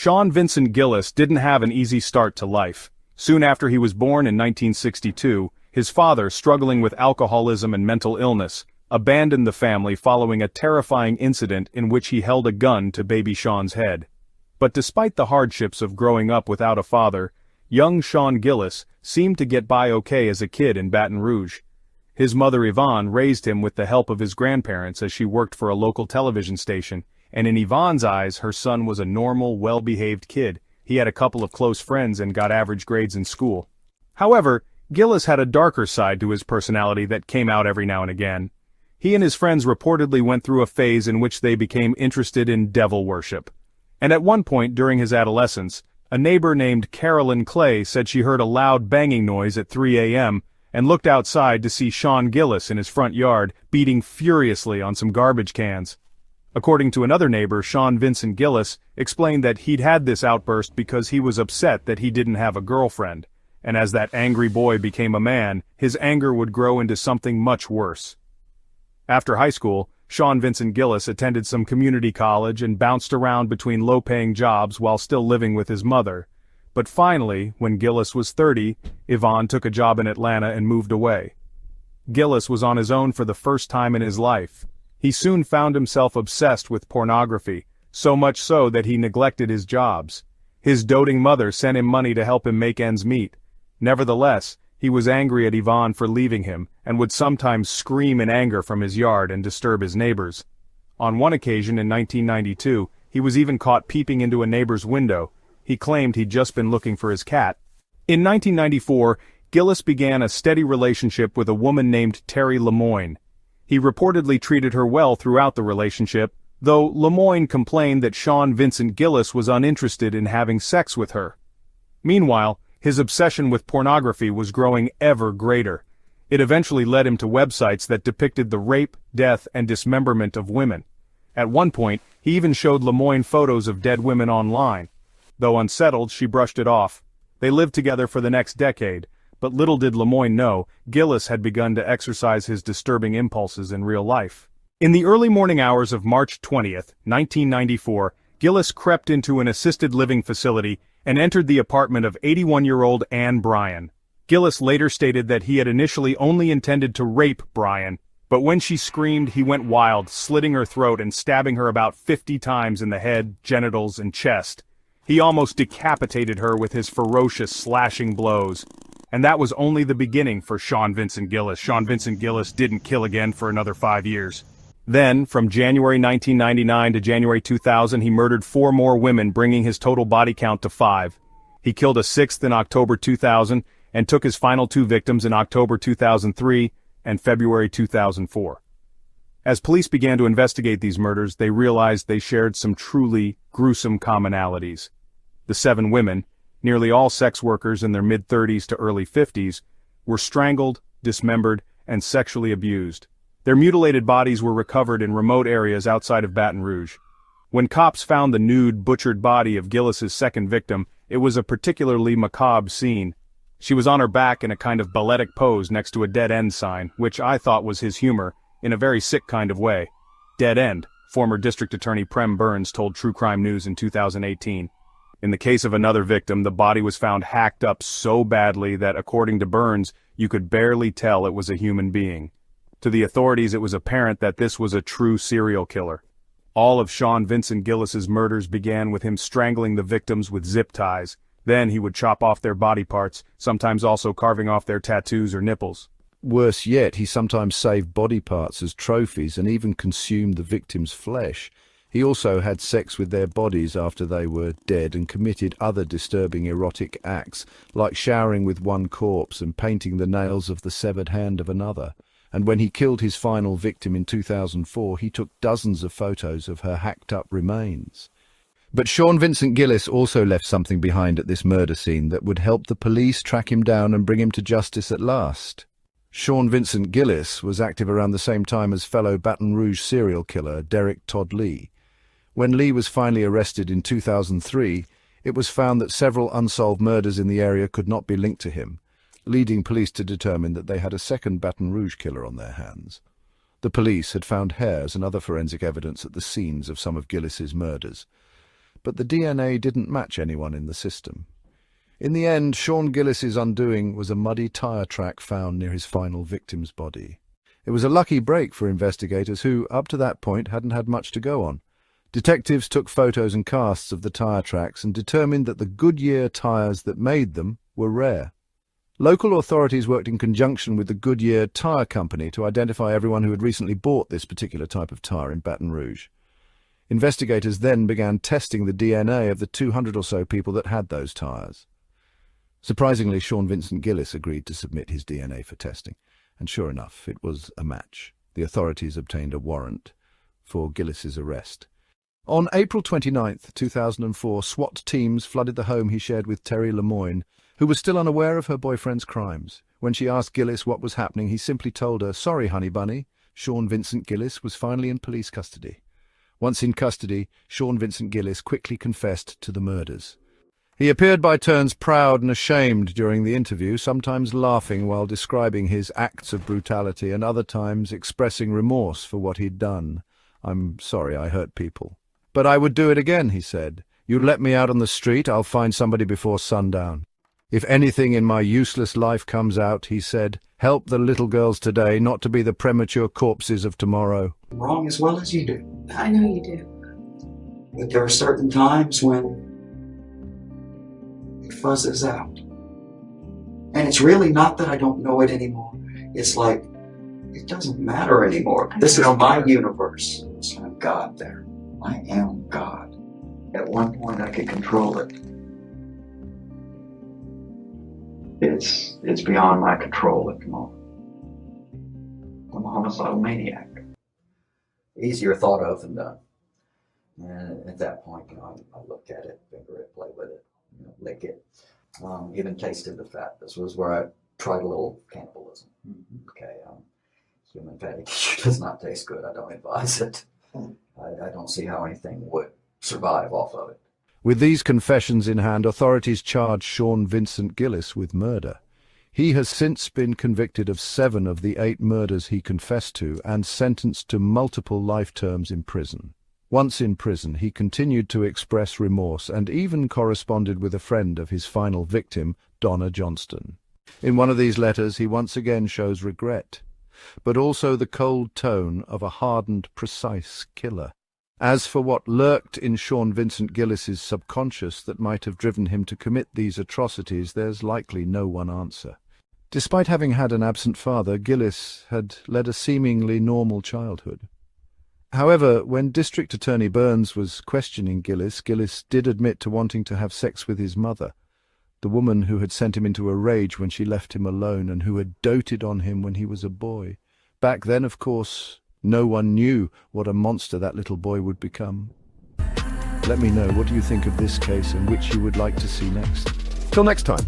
Sean Vincent Gillis didn't have an easy start to life. Soon after he was born in 1962, his father, struggling with alcoholism and mental illness, abandoned the family following a terrifying incident in which he held a gun to baby Sean's head. But despite the hardships of growing up without a father, young Sean Gillis seemed to get by okay as a kid in Baton Rouge. His mother Yvonne raised him with the help of his grandparents as she worked for a local television station, and in Yvonne's eyes her son was a normal, well-behaved kid. He had a couple of close friends and got average grades in school. However, Gillis had a darker side to his personality that came out every now and again. He and his friends reportedly went through a phase in which they became interested in devil worship. And at one point during his adolescence, a neighbor named Carolyn Clay said she heard a loud banging noise at 3 a.m. and looked outside to see Sean Gillis in his front yard beating furiously on some garbage cans. According to another neighbor, Sean Vincent Gillis explained that he'd had this outburst because he was upset that he didn't have a girlfriend, and as that angry boy became a man, his anger would grow into something much worse. After high school, Sean Vincent Gillis attended some community college and bounced around between low-paying jobs while still living with his mother. But finally, when Gillis was 30, Yvonne took a job in Atlanta and moved away. Gillis was on his own for the first time in his life. He soon found himself obsessed with pornography, so much so that he neglected his jobs. His doting mother sent him money to help him make ends meet. Nevertheless, he was angry at Yvonne for leaving him, and would sometimes scream in anger from his yard and disturb his neighbors. On one occasion in 1992, he was even caught peeping into a neighbor's window. He claimed he'd just been looking for his cat. In 1994, Gillis began a steady relationship with a woman named Terry Lemoyne. He reportedly treated her well throughout the relationship, though Lemoyne complained that Sean Vincent Gillis was uninterested in having sex with her. Meanwhile, his obsession with pornography was growing ever greater. It eventually led him to websites that depicted the rape, death, and dismemberment of women. At one point, he even showed Lemoyne photos of dead women online. Though unsettled, she brushed it off. They lived together for the next decade, but little did Lemoyne know, Gillis had begun to exercise his disturbing impulses in real life. In the early morning hours of March 20th, 1994, Gillis crept into an assisted living facility and entered the apartment of 81-year-old Ann Bryan. Gillis later stated that he had initially only intended to rape Bryan, but when she screamed, he went wild, slitting her throat and stabbing her about 50 times in the head, genitals, and chest. He almost decapitated her with his ferocious, slashing blows. And that was only the beginning for Sean Vincent Gillis. Sean Vincent Gillis didn't kill again for another 5 years. Then, from January 1999 to January 2000, he murdered 4 more women, bringing his total body count to 5. He killed a 6th in October 2000, and took his final 2 victims in October 2003 and February 2004. As police began to investigate these murders, they realized they shared some truly gruesome commonalities. The 7 women, nearly all sex workers in their mid-30s to early 50s, were strangled, dismembered, and sexually abused. Their mutilated bodies were recovered in remote areas outside of Baton Rouge. When cops found the nude, butchered body of Gillis's second victim, it was a particularly macabre scene. She was on her back in a kind of balletic pose next to a dead-end sign, which I thought was his humor, in a very sick kind of way. Dead end, former District Attorney Prem Burns told True Crime News in 2018. In the case of another victim, the body was found hacked up so badly that, according to Burns, you could barely tell it was a human being. To the authorities, it was apparent that this was a true serial killer. All of Sean Vincent Gillis's murders began with him strangling the victims with zip ties. Then he would chop off their body parts, sometimes also carving off their tattoos or nipples. Worse yet, he sometimes saved body parts as trophies and even consumed the victim's flesh. He also had sex with their bodies after they were dead and committed other disturbing erotic acts, like showering with one corpse and painting the nails of the severed hand of another. And when he killed his final victim in 2004, he took dozens of photos of her hacked-up remains. But Sean Vincent Gillis also left something behind at this murder scene that would help the police track him down and bring him to justice at last. Sean Vincent Gillis was active around the same time as fellow Baton Rouge serial killer Derek Todd Lee. When Lee was finally arrested in 2003, it was found that several unsolved murders in the area could not be linked to him, leading police to determine that they had a second Baton Rouge killer on their hands. The police had found hairs and other forensic evidence at the scenes of some of Gillis's murders. but the DNA didn't match anyone in the system. In the end, Sean Gillis's undoing was a muddy tyre track found near his final victim's body. It was a lucky break for investigators who, up to that point, hadn't had much to go on. Detectives took photos and casts of the tyre tracks and determined that the Goodyear tyres that made them were rare. Local authorities worked in conjunction with the Goodyear Tyre Company to identify everyone who had recently bought this particular type of tyre in Baton Rouge. Investigators then began testing the DNA of the 200 or so people that had those tyres. Surprisingly, Sean Vincent Gillis agreed to submit his DNA for testing, and sure enough, it was a match. The authorities obtained a warrant for Gillis's arrest. On April 29, 2004, SWAT teams flooded the home he shared with Terry Lemoyne, who was still unaware of her boyfriend's crimes. When she asked Gillis what was happening, he simply told her, "Sorry, honey bunny." Sean Vincent Gillis was finally in police custody. Once in custody, Sean Vincent Gillis quickly confessed to the murders. He appeared by turns proud and ashamed during the interview, sometimes laughing while describing his acts of brutality and other times expressing remorse for what he'd done. "I'm sorry I hurt people. But I would do it again," he said. "You let me out on the street, I'll find somebody before sundown. If anything in my useless life comes out," he said, "help the little girls today not to be the premature corpses of tomorrow." Wrong as well as you do. I know you do. But there are certain times when it fuzzes out. And it's really not that I don't know it anymore. It's like, it doesn't matter anymore. This is my universe. So I'm God there. I am God. At one point I could control it. It's beyond my control at the moment. I'm a homicidal maniac. Easier thought of than done. And at that point, I looked at it, finger it, play with it, lick it, even tasted the fat. This was where I tried a little cannibalism. Okay, human fatty tissue does not taste good. I don't advise it. I don't see how anything would survive off of it. With these confessions in hand, authorities charged Sean Vincent Gillis with murder. He has since been convicted of 7 of the 8 murders he confessed to and sentenced to multiple life terms in prison. Once in prison, he continued to express remorse and even corresponded with a friend of his final victim, Donna Johnston. In one of these letters, he once again shows regret, but also the cold tone of a hardened, precise killer. As for what lurked in Sean Vincent Gillis's subconscious that might have driven him to commit these atrocities, there's likely no one answer. Despite having had an absent father, Gillis had led a seemingly normal childhood. However, when District Attorney Burns was questioning Gillis, Gillis did admit to wanting to have sex with his mother, the woman who had sent him into a rage when she left him alone and who had doted on him when he was a boy. Back then, of course, no one knew what a monster that little boy would become. Let me know, what do you think of this case and which you would like to see next? Till next time.